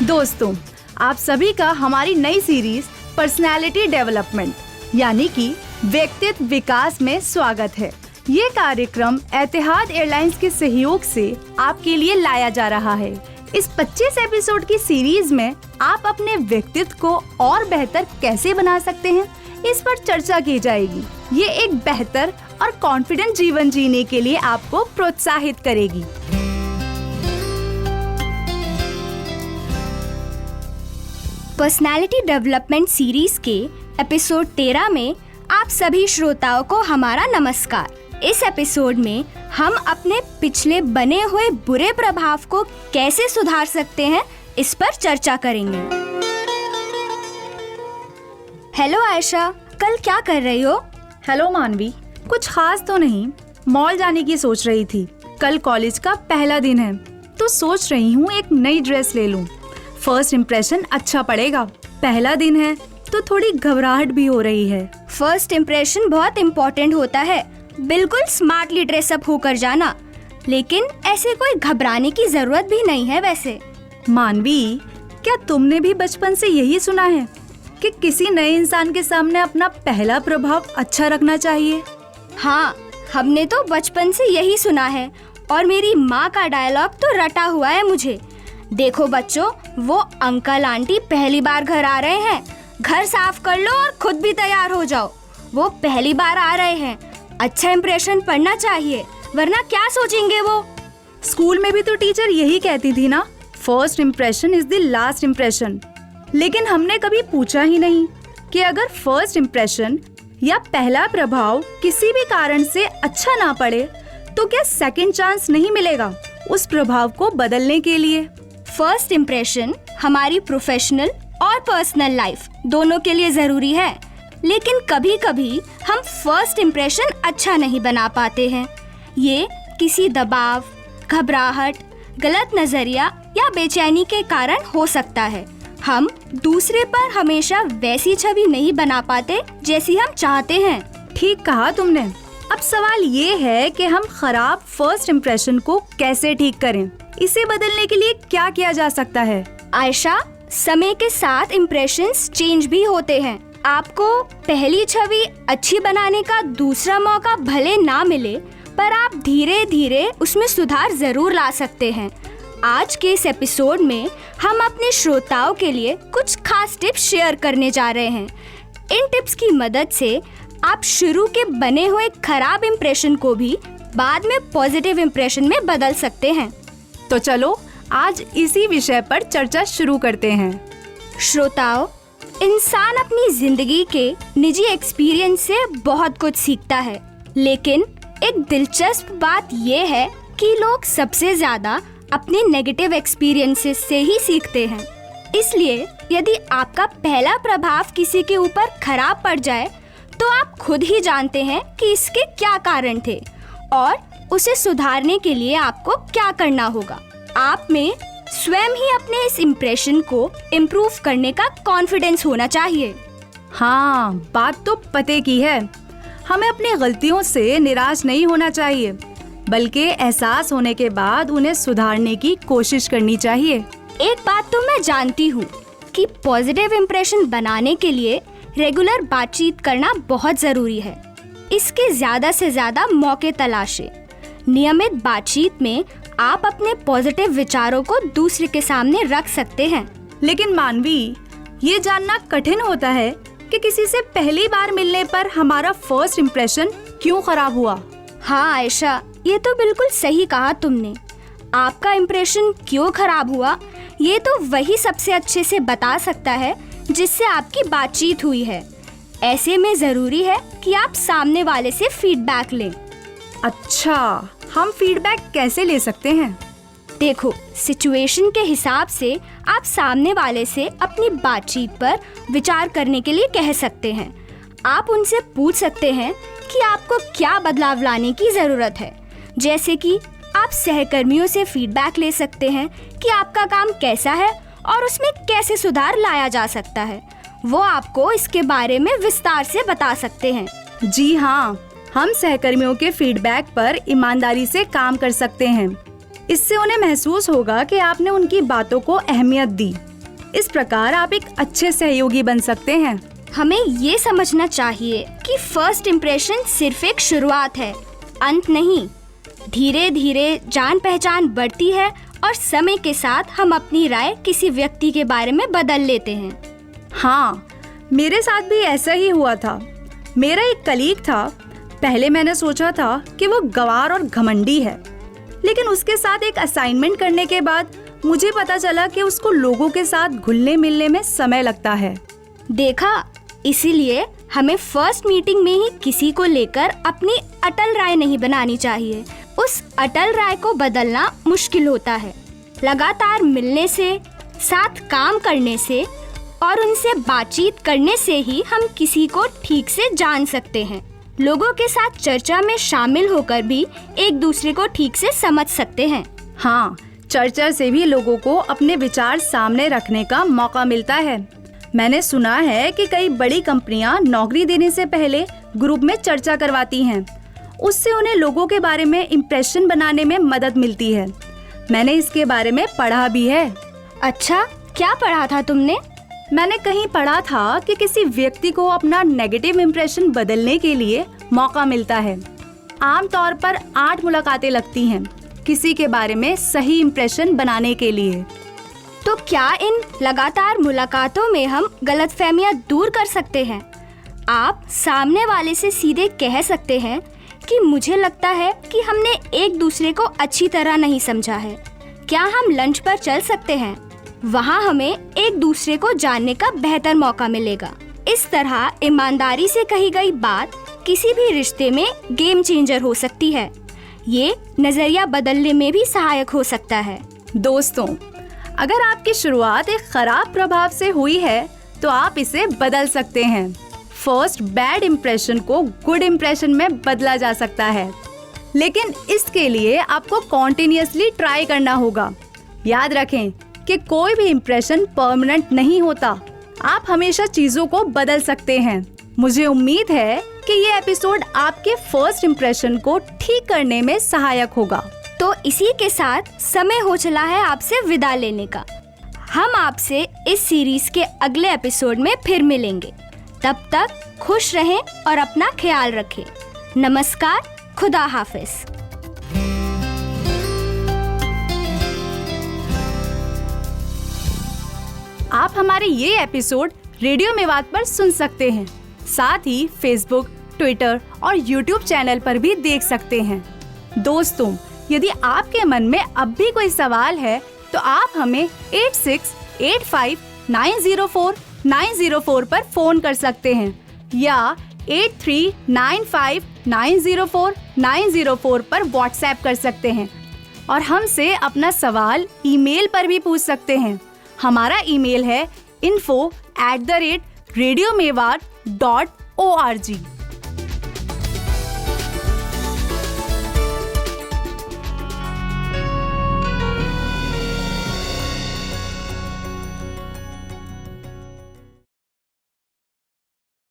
दोस्तों, आप सभी का हमारी नई सीरीज पर्सनालिटी डेवलपमेंट यानी कि व्यक्तित्व विकास में स्वागत है। ये कार्यक्रम एतिहाद एयरलाइंस के सहयोग से आपके लिए लाया जा रहा है। इस 25 एपिसोड की सीरीज में आप अपने व्यक्तित्व को और बेहतर कैसे बना सकते हैं, इस पर चर्चा की जाएगी। ये एक बेहतर और कॉन्फिडेंट जीवन जीने के लिए आपको प्रोत्साहित करेगी। पर्सनालिटी डेवलपमेंट सीरीज के एपिसोड 13 में आप सभी श्रोताओं को हमारा नमस्कार। इस एपिसोड में हम अपने पिछले बने हुए बुरे प्रभाव को कैसे सुधार सकते हैं, इस पर चर्चा करेंगे। हेलो आयशा, कल क्या कर रही हो? हेलो मानवी, कुछ खास तो नहीं, मॉल जाने की सोच रही थी। कल कॉलेज का पहला दिन है तो सोच रही हूँ एक नई ड्रेस ले लूँ। फर्स्ट इम्प्रेशन अच्छा पड़ेगा। पहला दिन है तो थोड़ी घबराहट भी हो रही है। फर्स्ट इम्प्रेशन बहुत इम्पोर्टेंट होता है। बिल्कुल स्मार्टली ड्रेसअप होकर जाना, लेकिन ऐसे कोई घबराने की जरूरत भी नहीं है। वैसे मानवी, क्या तुमने भी बचपन से यही सुना है कि किसी नए इंसान के सामने अपना पहला प्रभाव अच्छा रखना चाहिए? हाँ, हमने तो बचपन से यही सुना है और मेरी माँ का डायलॉग तो रटा हुआ है मुझे। देखो बच्चों, वो अंकल आंटी पहली बार घर आ रहे हैं, घर साफ कर लो और खुद भी तैयार हो जाओ। वो पहली बार आ रहे हैं, अच्छा इंप्रेशन पड़ना चाहिए, वरना क्या सोचेंगे वो। स्कूल में भी तो टीचर यही कहती थी ना, first impression is the last impression. लेकिन हमने कभी पूछा ही नहीं कि अगर फर्स्ट इम्प्रेशन या पहला प्रभाव किसी भी कारण से अच्छा ना पड़े तो क्या सेकंड चांस नहीं मिलेगा उस प्रभाव को बदलने के लिए? फर्स्ट इम्प्रेशन हमारी प्रोफेशनल और पर्सनल लाइफ दोनों के लिए जरूरी है, लेकिन कभी कभी हम फर्स्ट इम्प्रेशन अच्छा नहीं बना पाते हैं। ये किसी दबाव, घबराहट, गलत नजरिया या बेचैनी के कारण हो सकता है। हम दूसरे पर हमेशा वैसी छवि नहीं बना पाते जैसी हम चाहते हैं। ठीक कहा तुमने। अब सवाल ये है कि हम खराब फर्स्ट इम्प्रेशन को कैसे ठीक करें? इसे बदलने के लिए क्या किया जा सकता है? आयशा, समय के साथ इम्प्रेशंस चेंज भी होते हैं। आपको पहली छवि अच्छी बनाने का दूसरा मौका भले ना मिले, पर आप धीरे धीरे उसमें सुधार जरूर ला सकते हैं। आज के इस एपिसोड में हम अपने श्रोताओं के लिए कुछ खास टिप्स शेयर करने जा रहे हैं। इन टिप्स की मदद से आप शुरू के बने हुए खराब इम्प्रेशन को भी बाद में पॉजिटिव इम्प्रेशन में बदल सकते हैं। तो चलो आज इसी विषय पर चर्चा शुरू करते हैं। श्रोताओं, इंसान अपनी जिंदगी के निजी एक्सपीरियंस से बहुत कुछ सीखता है, लेकिन एक दिलचस्प बात यह है कि लोग सबसे ज्यादा अपने नेगेटिव एक्सपीरियंसेस से ही सीखते हैं। इसलिए यदि आपका पहला प्रभाव किसी के ऊपर खराब पड़ जाए तो आप खुद ही जानते हैं कि इसके क्या कारण थे और उसे सुधारने के लिए आपको क्या करना होगा। आप में स्वयं ही अपने इस इम्प्रेशन को इम्प्रूव करने का कॉन्फिडेंस होना चाहिए। हाँ, बात तो पते की है। हमें अपनी गलतियों से निराश नहीं होना चाहिए, बल्कि एहसास होने के बाद उन्हें सुधारने की कोशिश करनी चाहिए। एक बात तो मैं जानती हूँ कि पॉजिटिव इम्प्रेशन बनाने के लिए रेगुलर बातचीत करना बहुत जरूरी है। इसके ज्यादा से ज्यादा मौके तलाशें। नियमित बातचीत में आप अपने पॉजिटिव विचारों को दूसरे के सामने रख सकते हैं। लेकिन मानवी, ये जानना कठिन होता है कि किसी से पहली बार मिलने पर हमारा फर्स्ट इम्प्रेशन क्यों खराब हुआ। हाँ आयशा, ये तो बिल्कुल सही कहा तुमने। आपका इम्प्रेशन क्यों खराब हुआ, ये तो वही सबसे अच्छे से बता सकता है जिससे आपकी बातचीत हुई है। ऐसे में जरूरी है कि आप सामने वाले से फीडबैक लें। अच्छा, हम फीडबैक कैसे ले सकते हैं? देखो, सिचुएशन के हिसाब से आप सामने वाले से अपनी बातचीत पर विचार करने के लिए कह सकते हैं। आप उनसे पूछ सकते हैं कि आपको क्या बदलाव लाने की जरूरत है। जैसे कि आप सहकर्मियों से फीडबैक ले सकते हैं कि आपका काम कैसा है और उसमें कैसे सुधार लाया जा सकता है। वो आपको इसके बारे में विस्तार से बता सकते हैं। जी हाँ, हम सहकर्मियों के फीडबैक पर ईमानदारी से काम कर सकते हैं। इससे उन्हें महसूस होगा कि आपने उनकी बातों को अहमियत दी। इस प्रकार आप एक अच्छे सहयोगी बन सकते हैं। हमें ये समझना चाहिए कि फर्स्ट इम्प्रेशन सिर्फ एक शुरुआत है, अंत नहीं। धीरे धीरे जान पहचान बढ़ती है और समय के साथ हम अपनी राय किसी व्यक्ति के बारे में बदल लेते हैं। हाँ, मेरे साथ भी ऐसा ही हुआ था। मेरा एक कलीग था। पहले मैंने सोचा था कि वो गंवार और घमंडी है, लेकिन उसके साथ एक असाइनमेंट करने के बाद मुझे पता चला कि उसको लोगों के साथ घुलने मिलने में समय लगता है। देखा, इसीलिए हमें फर्स्ट मीटिंग में ही किसी को लेकर अपनी अटल राय नहीं बनानी चाहिए। उस अटल राय को बदलना मुश्किल होता है। लगातार मिलने से, साथ काम करने से और उनसे बातचीत करने से ही हम किसी को ठीक से जान सकते हैं। लोगों के साथ चर्चा में शामिल होकर भी एक दूसरे को ठीक से समझ सकते हैं। हाँ, चर्चा से भी लोगों को अपने विचार सामने रखने का मौका मिलता है। मैंने सुना है कि कई बड़ी कंपनियां नौकरी देने से पहले ग्रुप में चर्चा करवाती हैं। उससे उन्हें लोगों के बारे में इम्प्रेशन बनाने में मदद मिलती है। मैंने इसके बारे में पढ़ा भी है। अच्छा, क्या पढ़ा था तुमने? मैंने कहीं पढ़ा था कि किसी व्यक्ति को अपना नेगेटिव इम्प्रेशन बदलने के लिए मौका मिलता है। आमतौर पर 8 मुलाकातें लगती हैं किसी के बारे में सही इम्प्रेशन बनाने के लिए। तो क्या इन लगातार मुलाकातों में हम गलतफहमियां दूर कर सकते हैं? आप सामने वाले से सीधे कह सकते हैं कि मुझे लगता है कि हमने एक दूसरे को अच्छी तरह नहीं समझा है। क्या हम लंच पर चल सकते हैं? वहाँ हमें एक दूसरे को जानने का बेहतर मौका मिलेगा। इस तरह ईमानदारी से कही गई बात किसी भी रिश्ते में गेम चेंजर हो सकती है। ये नजरिया बदलने में भी सहायक हो सकता है। दोस्तों, अगर आपकी शुरुआत एक खराब प्रभाव से हुई है तो आप इसे बदल सकते हैं। फर्स्ट बैड इम्प्रेशन को गुड इम्प्रेशन में बदला जा सकता है, लेकिन इसके लिए आपको कॉन्टिन्यूअसली ट्राई करना होगा। याद रखें कि कोई भी इम्प्रेशन परमानेंट नहीं होता। आप हमेशा चीजों को बदल सकते हैं। मुझे उम्मीद है कि ये एपिसोड आपके फर्स्ट इम्प्रेशन को ठीक करने में सहायक होगा। तो इसी के साथ समय हो चला है आपसे विदा लेने का। हम आपसे इस सीरीज के अगले एपिसोड में फिर मिलेंगे। तब तक खुश रहें और अपना ख्याल रखें। नमस्कार, खुदा हाफिज। आप हमारे ये एपिसोड रेडियो मेवात पर सुन सकते हैं। साथ ही फेसबुक, ट्विटर और यूट्यूब चैनल पर भी देख सकते हैं। दोस्तों, यदि आपके मन में अब भी कोई सवाल है तो आप हमें 8685904904 पर फोन कर सकते हैं या 8395904904 पर व्हाट्सएप कर सकते हैं और हमसे अपना सवाल ईमेल पर भी पूछ सकते हैं। हमारा ईमेल है info@radiomewat.org।